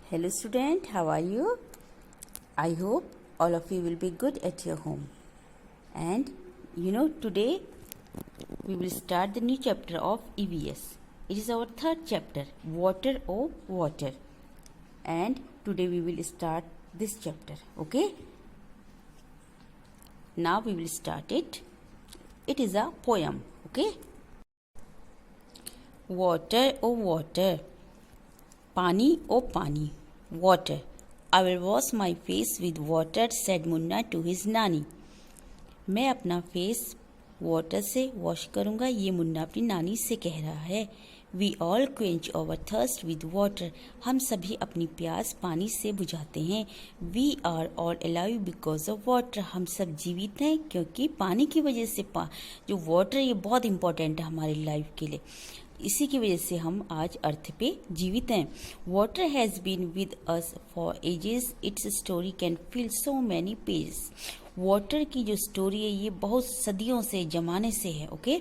Hello student, how are you? I hope all of you will be good at your home. And today we will start the new chapter of EVS. It is our third chapter, Water or Water. And today we will start this chapter, okay? Now we will start it. It is a poem, okay? Water or water. Pani oh pani, water. I will wash my face with water, said Munna to his नानी. मैं अपना face water से wash करूँगा, ये मुन्ना अपनी नानी से कह रहा है. We all quench our thirst with water. हम सभी अपनी प्यास पानी से बुझाते हैं. We are all alive because of water. हम सब जीवित हैं क्योंकि पानी की वजह से जो वाटर ये बहुत इम्पोर्टेंट है हमारी लाइफ के लिए. इसी की वजह से हम आज अर्थ पे जीवित हैं. Water has been with us for ages. Its story can fill so many pages. Water की जो स्टोरी है ये बहुत सदियों से जमाने से है, ओके?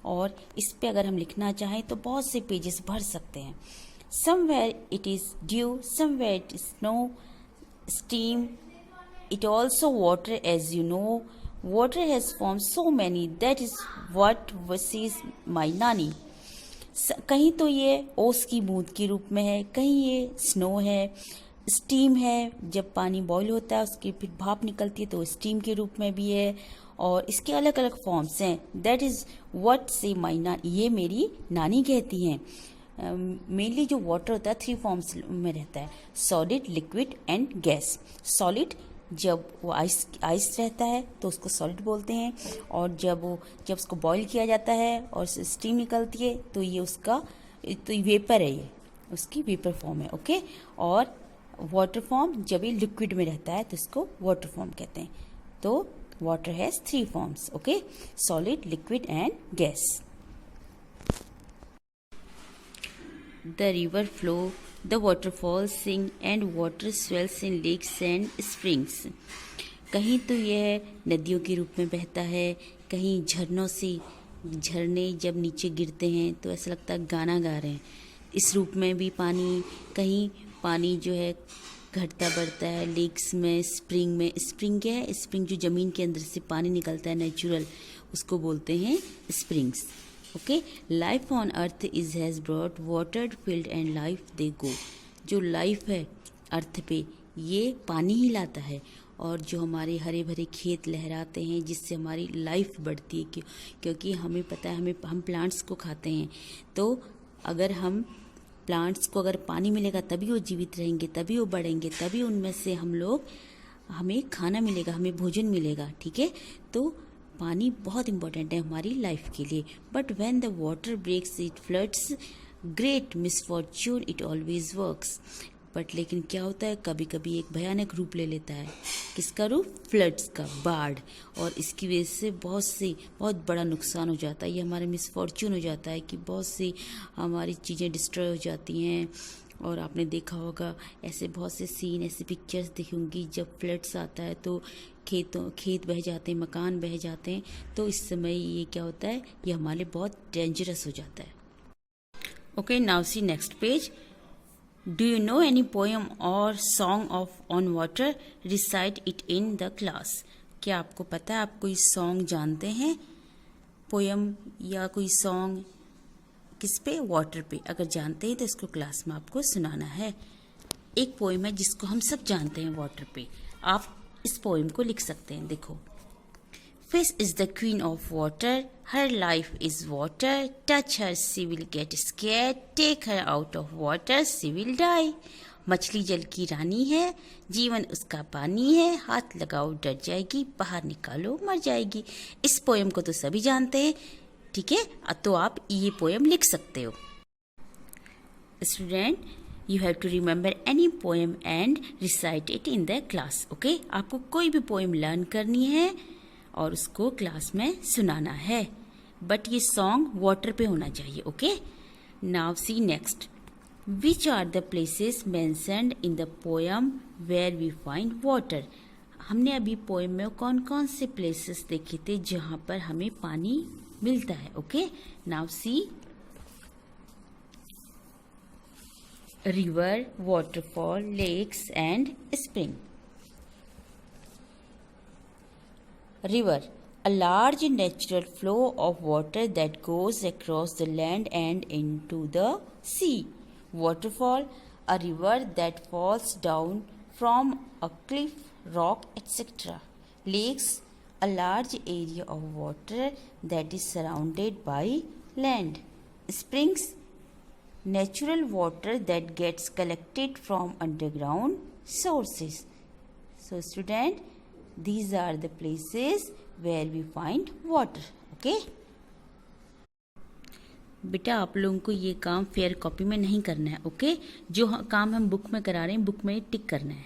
और इस पे अगर हम लिखना चाहें तो बहुत से पेजेस भर सकते हैं. Somewhere it is dew, somewhere it is snow, steam, it also water as you know. Water has form so many, that is what was my nani. कहीं तो ये ओस की बूंद के रूप में है, कहीं ये स्नो है, स्टीम है, जब पानी बॉईल होता है उसकी फिर भाप निकलती है तो स्टीम के रूप में भी है, और इसके अलग अलग फॉर्म्स हैं. दैट इज़ व्हाट से माई नानी, ये मेरी नानी कहती हैं. मेनली जो वाटर होता है 3 फॉर्म्स में रहता है, solid, liquid and gas. Solid जब वो आइस रहता है तो उसको सॉलिड बोलते हैं, और जब उसको बॉईल किया जाता है और स्टीम निकलती है तो ये उसका तो वेपर है, ये उसकी वेपर फॉर्म है, ओके? और वाटर फॉर्म जब ये लिक्विड में रहता है तो इसको वाटर फॉर्म कहते हैं. तो water has 3 forms, okay? Solid, liquid and gas. The river flow, the waterfalls sing and water swells in lakes and springs. कहीं तो यह नदियों के रूप में बहता है, कहीं झरनों से झरने जब नीचे गिरते हैं तो ऐसा लगता है गाना गा रहे हैं. इस रूप में भी पानी, कहीं पानी जो है घटता बढ़ता है लेक्स में, स्प्रिंग में. स्प्रिंग क्या है? स्प्रिंग जो ज़मीन के अंदर से पानी निकलता है नेचुरल, उसको बोलते हैं springs, okay? Life on earth is has brought water field and life they go. जो लाइफ है अर्थ पे ये पानी ही लाता है, और जो हमारे हरे भरे खेत लहराते हैं जिससे हमारी लाइफ बढ़ती है, क्योंकि हमें पता है हम प्लांट्स को खाते हैं. तो अगर हम प्लांट्स को अगर पानी मिलेगा तभी वो जीवित रहेंगे, तभी वो बढ़ेंगे, तभी उनमें से हमें खाना मिलेगा, हमें भोजन मिलेगा, ठीक है? तो पानी बहुत इंपॉर्टेंट है हमारी लाइफ के लिए. But when the water breaks it floods, great misfortune it always works. But लेकिन क्या होता है, कभी कभी एक भयानक रूप ले लेता है. किसका रूप? फ्लड्स का, बाढ़. और इसकी वजह से बहुत बड़ा नुकसान हो जाता है. ये हमारा मिसफॉर्च्यून हो जाता है कि बहुत सी हमारी चीज़ें डिस्ट्रॉय हो जाती हैं. और आपने देखा होगा ऐसे बहुत से सीन, ऐसी पिक्चर्स देखी होंगी जब फ्लड्स आता है तो खेत बह जाते हैं, मकान बह जाते हैं. तो इस समय ये क्या होता है, ये हमारे लिए बहुत डेंजरस हो जाता है. Okay, now see next page. Do you know any poem और song on water? Recite it in the class. क्या आपको पता है, आप कोई सॉन्ग जानते हैं, पोएम या कोई सॉन्ग किस पे? वाटर पे. अगर जानते हैं तो इसको क्लास में आपको सुनाना है. एक पोएम है जिसको हम सब जानते हैं वाटर पे. आप इस पोएम को लिख सकते हैं. देखो, fish is the queen of water, her life is water, touch her she will get scare, take her out of water she will die. मछली जल की रानी है, जीवन उसका पानी है, हाथ लगाओ डर जाएगी, बाहर निकालो मर जाएगी. इस पोएम को तो सभी जानते हैं, ठीक है? तो आप ये पोएम लिख सकते हो. Student, you have to remember any poem and recite it in the class, okay? आपको कोई भी पोएम लर्न करनी है और उसको क्लास में सुनाना है. बट ये सॉन्ग वाटर पे होना चाहिए, okay? Now see next. Which are the places mentioned in the poem where we find water? हमने अभी पोएम में कौन कौन से प्लेसेस देखे थे जहाँ पर हमें पानी मिलता है, okay? Now C. river, waterfall, lakes and spring. River, a large natural flow of water that goes across the land and into the sea. Waterfall, a river that falls down from a cliff, rock, etc. Lakes, a large area of water that is surrounded by land. Springs, natural water that gets collected from underground sources. So student, these are the places where we find water. Okay? बेटा आप लोगों को ये काम fair copy में नहीं करना है. ओके? जो काम हम बुक में करा रहे हैं, बुक में टिक करना है.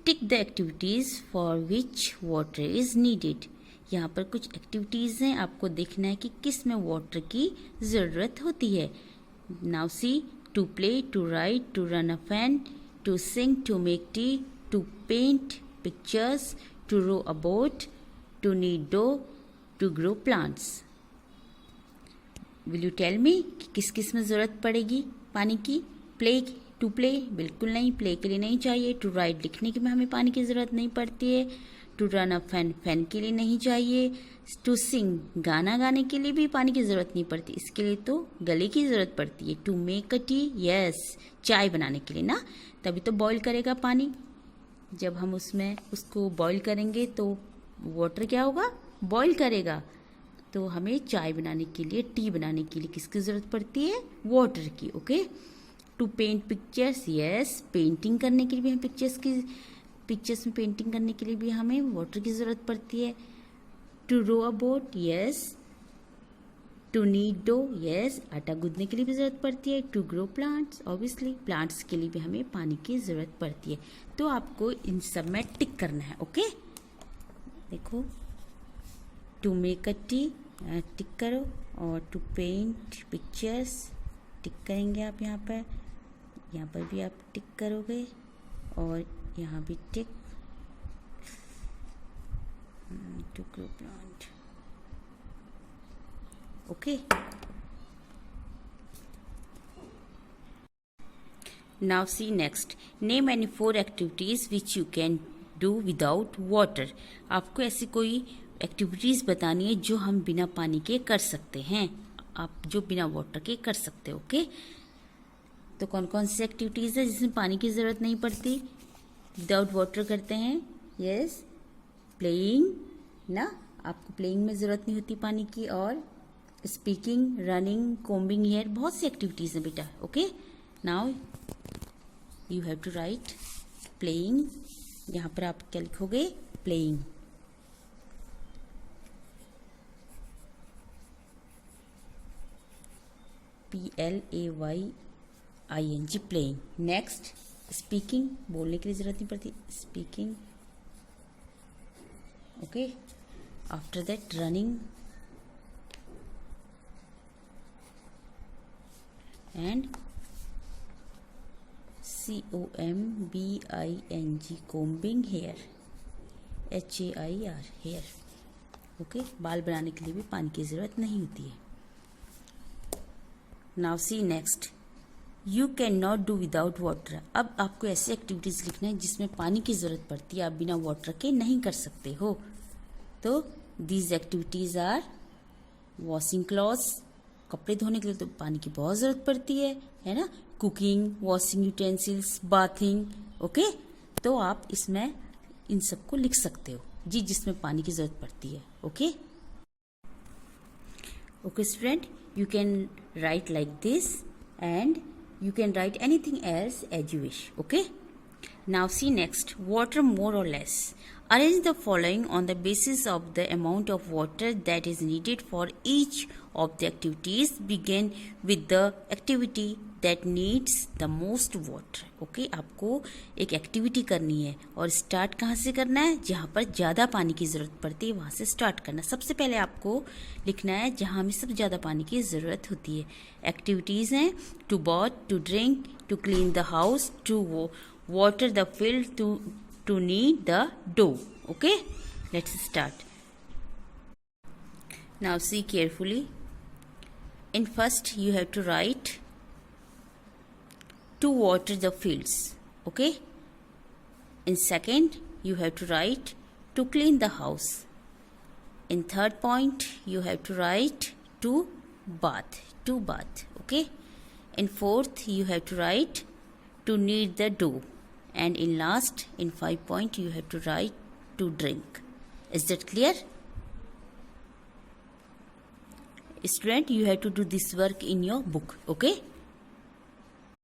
Tick the activities for which water is needed. यहाँ पर कुछ एक्टिविटीज हैं, आपको देखना है कि किस में वाटर की जरूरत होती है. Now see, to play, to ride, to run a fan, to sing, to make tea, to paint pictures, to row a boat, to knead dough, to grow plants. Will you tell me कि किस किस में ज़रूरत पड़ेगी पानी की? Play, to play बिल्कुल नहीं, प्ले के लिए नहीं चाहिए. टू राइड, लिखने के में हमें पानी की ज़रूरत नहीं पड़ती है. To run a fan, fan के लिए नहीं चाहिए. टू सिंग, गाना गाने के लिए भी पानी की ज़रूरत नहीं पड़ती, इसके लिए तो गले की ज़रूरत पड़ती है. To make a tea, yes, चाय बनाने के लिए ना, तभी तो बॉईल करेगा पानी. जब हम उसमें उसको बॉईल करेंगे तो वाटर क्या होगा? बॉईल करेगा. तो हमें चाय बनाने के लिए, टी बनाने के लिए किसकी ज़रूरत पड़ती है? वाटर की. Okay? To paint pictures, yes, painting करने के लिए भी हमें पिक्चर्स में पेंटिंग करने के लिए भी हमें वाटर की ज़रूरत पड़ती है. To row a boat, yes. To knead dough, yes, आटा गूंदने के लिए भी ज़रूरत पड़ती है. To grow plants, obviously plants के लिए भी हमें पानी की ज़रूरत पड़ती है. तो आपको इन सब में टिक करना है. ओके? देखो, टू मेक अ टी टिक करो, और टू पेंट पिक्चर्स टिक करेंगे आप. यहाँ पर भी आप टिक करोगे, और यहाँ भी tick. To grow plant. Okay? Now see next. Name any 4 activities which you can do without water. आपको ऐसी कोई एक्टिविटीज बतानी है जो हम बिना पानी के कर सकते हैं, आप जो बिना वाटर के कर सकते हो. ओके? तो कौन कौन सी एक्टिविटीज है जिसमें पानी की जरूरत नहीं पड़ती, विदाउट वाटर करते हैं? यस, प्लेइंग ना, आपको प्लेइंग में जरूरत नहीं होती पानी की. और स्पीकिंग, रनिंग, कोम्बिंग हेयर, बहुत सी एक्टिविटीज हैं बेटा. ओके? Now you have to write playing. यहाँ पर आप क्या लिखोगे? Playing. PLAYING, playing. Next, speaking, बोलने के लिए जरूरत नहीं पड़ती, speaking. Okay? After that running and COMBING, combing hair, HAIR, hair. Okay? बाल बनाने के लिए भी पानी की जरूरत नहीं होती है. Now see next. You can not do without water. अब आपको ऐसी एक्टिविटीज लिखना है जिसमें पानी की जरूरत पड़ती है, आप बिना वाटर के नहीं कर सकते हो. तो these activities are washing clothes, कपड़े धोने के लिए तो पानी की बहुत जरूरत पड़ती है ना. Cooking, washing utensils, bathing. Okay? तो आप इसमें इन सबको लिख सकते हो जी, जिसमें पानी की जरूरत पड़ती है. Okay? Okay student, you can write like this, and you can write anything else as you wish. Okay? Now see next. Water more or less. Arrange the following on the basis of the amount of water that is needed for each of the activities. Begin with the activity that needs the most water. Okay? आपको एक activity करनी है, और start कहाँ से करना है? जहाँ पर ज़्यादा पानी की ज़रूरत पड़ती है वहाँ से स्टार्ट करना. सबसे पहले आपको लिखना है जहाँ हमें सबसे ज़्यादा पानी की ज़रूरत होती है. एक्टिविटीज़ हैं to bath, to drink, to clean the house, to water the field, to knead the dough. Okay? Let's start. Now see carefully. In first you have to write to water the fields. Okay. In second, you have to write to clean the house. In third point, you have to write to bath. Okay. In fourth, you have to write to knead the dough. And in last, in 5 point, you have to write to drink. Is that clear? Student, you have to do this work in your book. Okay.